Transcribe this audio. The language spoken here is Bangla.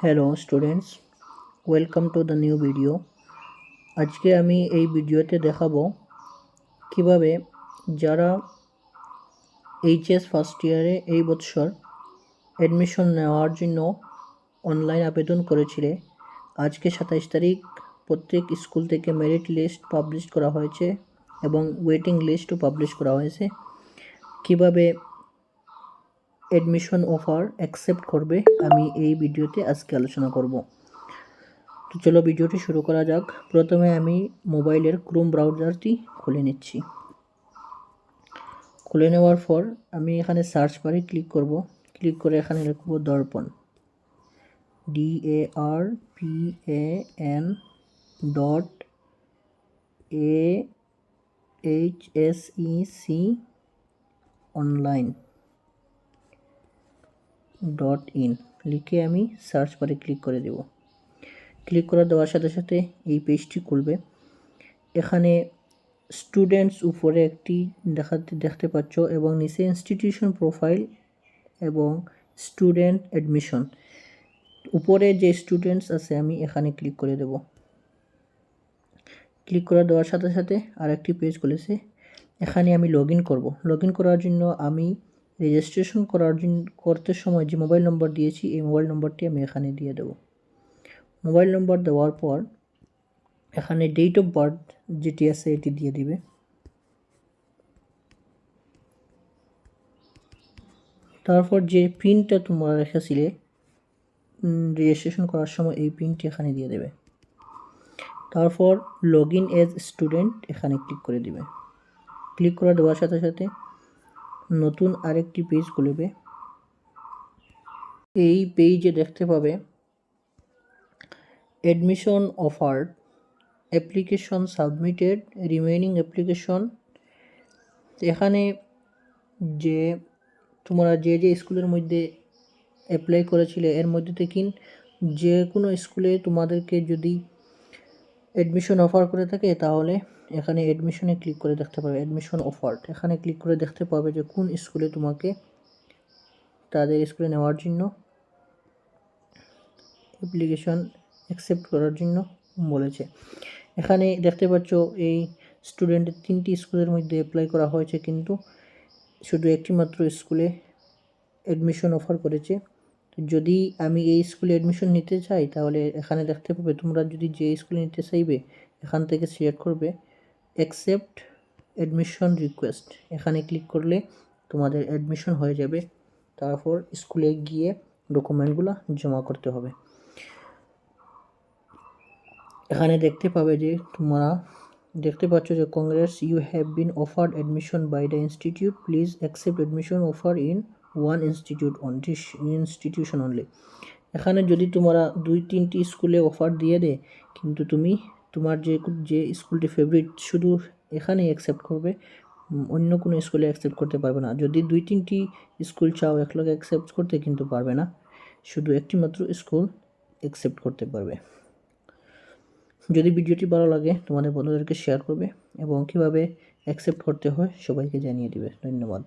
Hello students, welcome to the new video. আজকে আমি এই ভিডিওতে দেখাবো কিভাবে যারা এইচএস ফার্স্ট ইয়ারে এই বছর অ্যাডমিশন নেওয়ার জন্য অনলাইন আবেদন করেছিলে। আজকে 27 তারিখ প্রত্যেক স্কুল থেকে মেরিট লিস্ট পাবলিশ করা হয়েছে এবং ওয়েটিং লিস্টও পাবলিশ করা হয়েছে। কিভাবে অ্যাডমিশন অফার অ্যাকসেপ্ট করবে আমি এই ভিডিওতে আজকে আলোচনা করব। তো চলো ভিডিওটি শুরু করা যাক। প্রথমে আমি মোবাইলের ক্রোম ব্রাউজারটি খুলে নিচ্ছি। খুলে নেওয়ার পর আমি এখানে সার্চ বারে ক্লিক করব। ক্লিক করে এখানে লিখব দর্পণ, darpan.ahsec.online.in লিখে আমি সার্চ বারে ক্লিক করে দেব। ক্লিক করে দেওয়ার সাথে সাথে এই পেজটি খুলবে। এখানে স্টুডেন্টস উপরে একটি দেখতে পাচ্ছ এবং নিচে ইনস্টিটিউশন প্রোফাইল এবং স্টুডেন্ট অ্যাডমিশন। উপরে যে স্টুডেন্টস আছে আমি এখানে ক্লিক করে দেব। ক্লিক করে দেওয়ার সাথে সাথে আরেকটি পেজ খুলেছে। এখানে আমি লগ ইন করবো। লগ ইন করার জন্য আমি রেজিস্ট্রেশন করতে সময় যে মোবাইল নম্বর দিয়েছি এই মোবাইল নম্বরটি আমি এখানে দিয়ে দেব। মোবাইল নম্বর দেওয়ার পর এখানে ডেট অফ বার্থ যেটি আছে এটি দিয়ে দিবে। তারপর যে পিনটা তোমরা রেখেছিলে রেজিস্ট্রেশন করার সময় এই পিনটি এখানে দিয়ে দেবে। তারপর লগ ইন এজ স্টুডেন্ট এখানে ক্লিক করে দিবে। ক্লিক করে দেওয়ার সাথে সাথে নতুন আরেকটি পেজ খুলবে। এই পেজে দেখতে পাবে admission offered, application submitted, remaining application. এখানে যে তোমরা যে স্কুলের মধ্যে অ্যাপ্লাই করেছিলে এর মধ্যে থেকে যে কোনো স্কুলে তোমাদেরকে যদি অ্যাডমিশন অফার করে থাকে তাহলে এখানে অ্যাডমিশনে ক্লিক করে দেখতে পাবে অ্যাডমিশন অফার্ড। এখানে ক্লিক করে দেখতে পাবে যে কোন স্কুলে তোমাকে তাদের স্কুলে নেওয়ার জন্য অ্যাপ্লিকেশন অ্যাকসেপ্ট করার জন্য বলেছে। এখানে দেখতে পাচ্ছ এই স্টুডেন্টের 3টি স্কুলের মধ্যে অ্যাপ্লাই করা হয়েছে, কিন্তু শুধু একটি মাত্র স্কুলে অ্যাডমিশন অফার করেছে। যদি আমি এই স্কুলে অ্যাডমিশন নিতে চাই তাহলে এখানে দেখতে পাবে তোমরা যদি যে স্কুলে নিতে চাইবে এখান থেকে সিলেক্ট করবে অ্যাকসেপ্ট অ্যাডমিশন রিকোয়েস্ট। এখানে ক্লিক করলে তোমাদের অ্যাডমিশন হয়ে যাবে। তারপর স্কুলে গিয়ে ডকুমেন্টগুলো জমা করতে হবে। এখানে দেখতে পাবে যে তোমরা দেখতে পাচ্ছ যে congrats, you have been offered admission by the institute, please accept admission offer in one institution only. এখানে যদি তোমরা 2-3টি স্কুলে অফার দিয়ে দেয়, কিন্তু তুমি তোমার যে স্কুলটি ফেভারিট শুধু এখানেই অ্যাকসেপ্ট করবে, অন্য কোনো স্কুলে অ্যাকসেপ্ট করতে পারবে না। যদি 2-3টি স্কুল চাও একলগে অ্যাকসেপ্ট করতে কিন্তু পারবে না, শুধু একটি মাত্র স্কুল অ্যাকসেপ্ট করতে পারবে। যদি ভিডিওটি ভালো লাগে তোমাদের বন্ধুদেরকে শেয়ার করবে এবং কীভাবে অ্যাকসেপ্ট করতে হয় সবাইকে জানিয়ে দিবে। ধন্যবাদ।